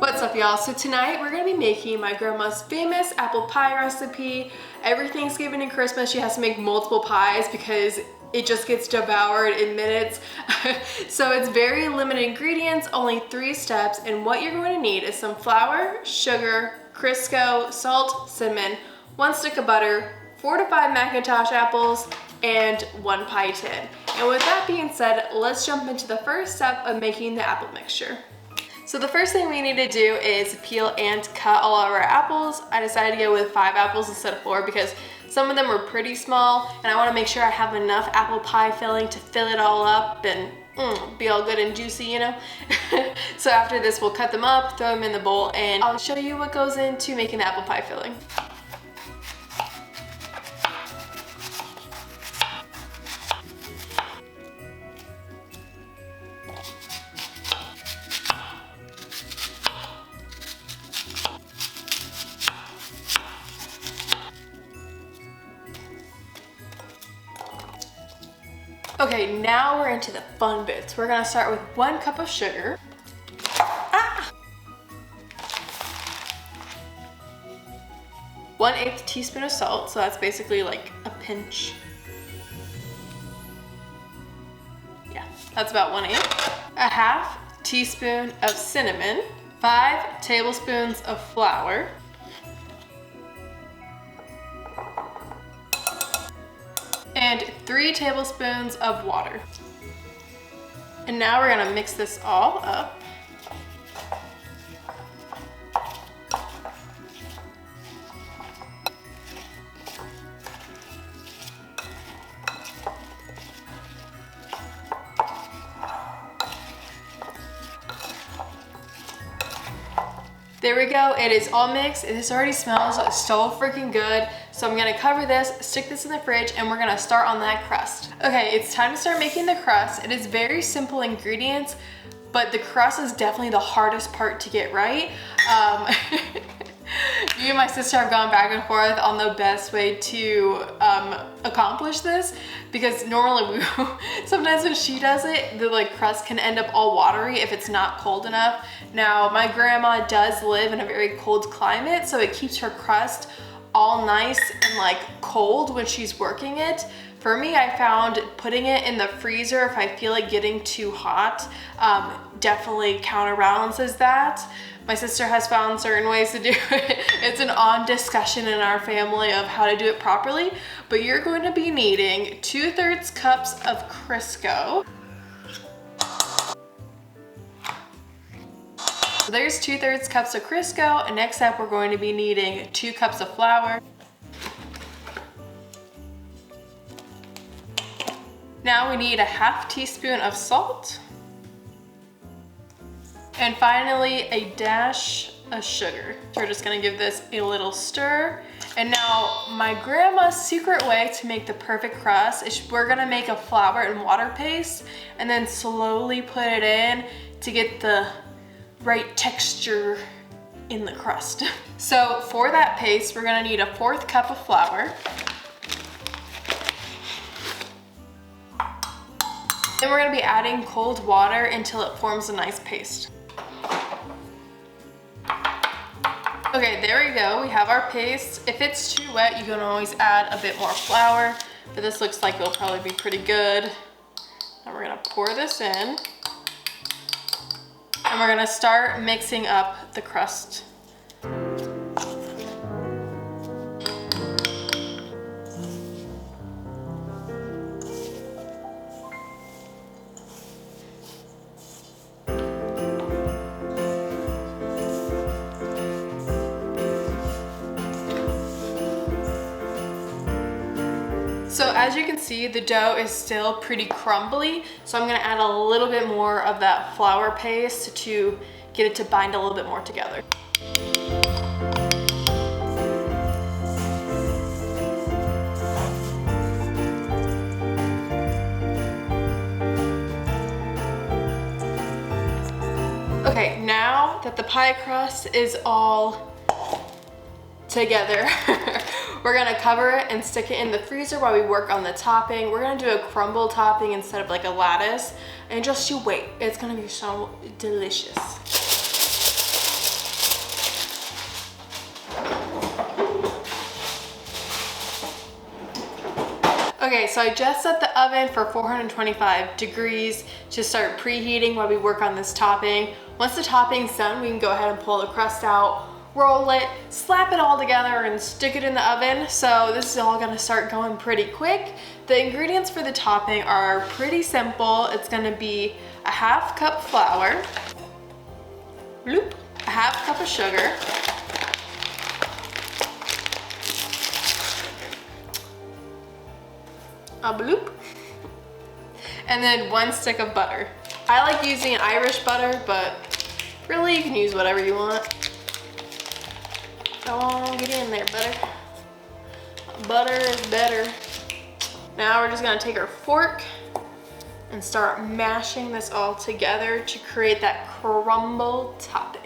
What's up, y'all? So tonight we're gonna be making my grandma's famous apple pie recipe. Every Thanksgiving and Christmas she has to make multiple pies because it just gets devoured in minutes. So it's very limited ingredients, only 3 steps, and what you're going to need is some flour, sugar, Crisco, salt, cinnamon, 1 stick of butter, 4 to 5 Macintosh apples, and 1 pie tin. And with that being said, let's jump into the first step of making the apple mixture. So the first thing we need to do is peel and cut all of our apples. I decided to go with 5 apples instead of 4 because some of them are pretty small and I want to make sure I have enough apple pie filling to fill it all up and be all good and juicy, you know? So after this, we'll cut them up, throw them in the bowl, and I'll show you what goes into making the apple pie filling. Okay, now we're into the fun bits. We're gonna start with 1 cup of sugar. 1/8 teaspoon of salt, so that's basically like a pinch. Yeah, that's about 1/8. 1/2 teaspoon of cinnamon. 5 tablespoons of flour. And 3 tablespoons of water. And now we're gonna mix this all up. There we go, it is all mixed. This already smells so freaking good. So I'm gonna cover this, stick this in the fridge, and we're gonna start on that crust. Okay, it's time to start making the crust. It is very simple ingredients, but the crust is definitely the hardest part to get right. Me and my sister have gone back and forth on the best way to accomplish this, because normally sometimes when she does it, the crust can end up all watery if it's not cold enough. Now, my grandma does live in a very cold climate, so it keeps her crust all nice and cold when she's working it. For me, I found putting it in the freezer if I feel like getting too hot definitely counterbalances that. My sister has found certain ways to do it. It's an on discussion in our family of how to do it properly, but you're going to be needing 2/3 cups of Crisco. So there's 2/3 cups of Crisco, and next up we're going to be needing 2 cups of flour. Now we need 1/2 teaspoon of salt. And finally, a dash of sugar. So we're just gonna give this a little stir. And now, my grandma's secret way to make the perfect crust is we're gonna make a flour and water paste and then slowly put it in to get the right texture in the crust. So for that paste, we're gonna need 1/4 cup of flour. Then we're gonna be adding cold water until it forms a nice paste. Okay, there we go, we have our paste. If it's too wet, you can always add a bit more flour, but this looks like it'll probably be pretty good. Now we're gonna pour this in, and we're gonna start mixing up the crust. So as you can see, the dough is still pretty crumbly, so I'm gonna add a little bit more of that flour paste to get it to bind a little bit more together. Okay, now that the pie crust is all together, we're gonna cover it and stick it in the freezer while we work on the topping. We're gonna do a crumble topping instead of like a lattice, and just you wait, it's gonna be so delicious. Okay, so I just set the oven for 425 degrees to start preheating while we work on this topping. Once the topping's done, we can go ahead and pull the crust out, roll it, slap it all together, and stick it in the oven. So this is all gonna start going pretty quick. The ingredients for the topping are pretty simple. It's gonna be a half cup flour, bloop, a half cup of sugar, a bloop, and then 1 stick of butter. I like using Irish butter, but really you can use whatever you want. Come on, get in there, butter. Butter is better. Now we're just gonna take our fork and start mashing this all together to create that crumble topping.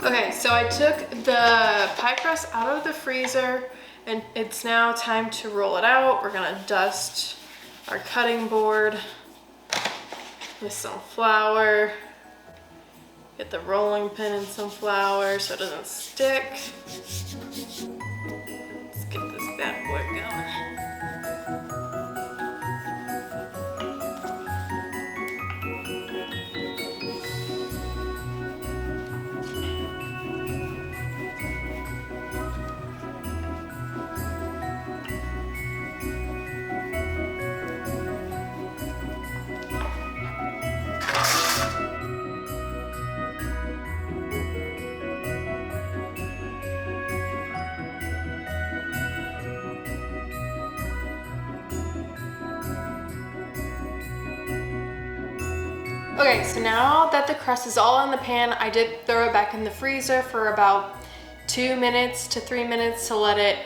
Okay, so I took the pie crust out of the freezer and it's now time to roll it out. We're gonna dust our cutting board with some flour. Get the rolling pin and some flour so it doesn't stick. Let's get this bad boy going. Okay, so now that the crust is all in the pan, I did throw it back in the freezer for about 2 minutes to 3 minutes to let it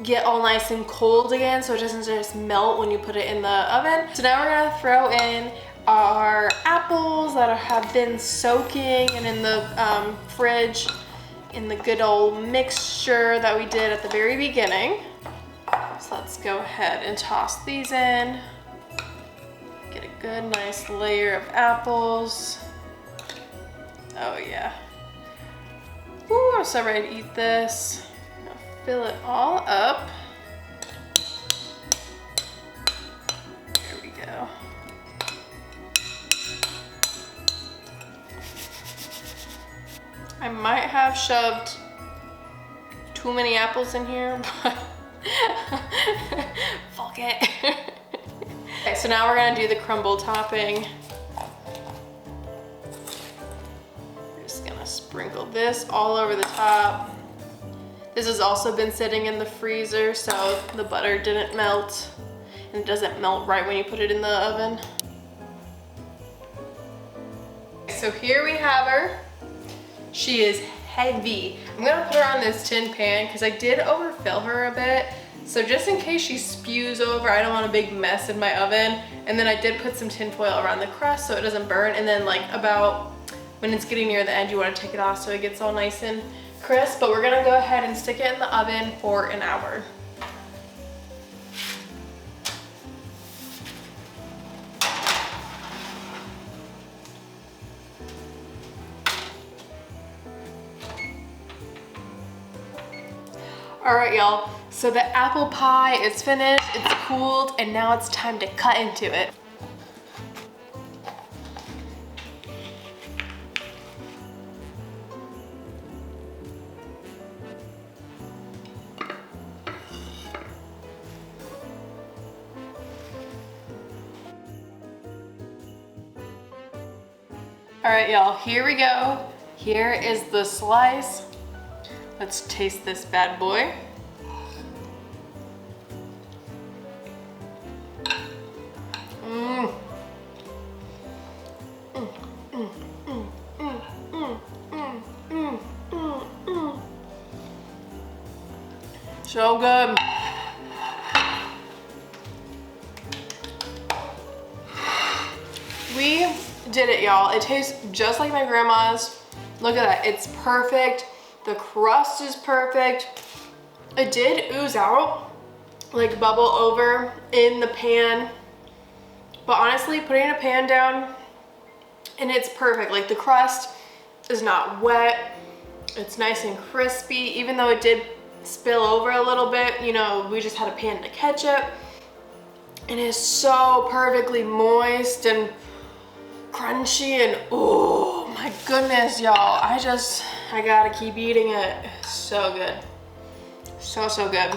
get all nice and cold again so it doesn't just melt when you put it in the oven. So now we're gonna throw in our apples that have been soaking and in the fridge in the good old mixture that we did at the very beginning. So let's go ahead and toss these in. Get a good nice layer of apples. Oh yeah. Ooh, I'm so ready to eat this. I'm gonna fill it all up. There we go. I might have shoved too many apples in here, but fuck it. Okay, so now we're gonna do the crumble topping. We're just gonna sprinkle this all over the top. This has also been sitting in the freezer, so the butter didn't melt, and it doesn't melt right when you put it in the oven. So here we have her. She is heavy. I'm gonna put her on this tin pan because I did overfill her a bit. So just in case she spews over, I don't want a big mess in my oven. And then I did put some tin foil around the crust so it doesn't burn. And then like about when it's getting near the end, you want to take it off so it gets all nice and crisp. But we're gonna go ahead and stick it in the oven for an hour. All right, y'all. So the apple pie is finished, it's cooled, and now it's time to cut into it. All right, y'all, here we go. Here is the slice. Let's taste this bad boy. So good. We did it, y'all. It tastes just like my grandma's. Look at that, it's perfect. The crust is perfect. It did ooze out, like bubble over in the pan But honestly, putting a pan down and it's perfect. Like the crust is not wet. It's nice and crispy, even though it did spill over a little bit. You know, we just had a pan to catch it. It is so perfectly moist and crunchy and oh my goodness, y'all. I gotta keep eating it. So good. So good.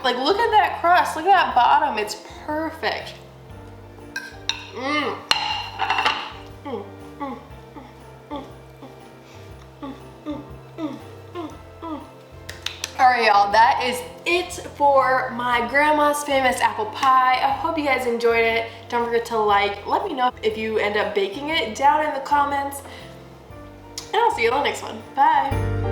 Like look at that crust, look at that bottom, it's perfect. Alright y'all, that is it for my grandma's famous apple pie. I hope you guys enjoyed it. Don't forget to let me know if you end up baking it down in the comments. And I'll see you in the next one. Bye.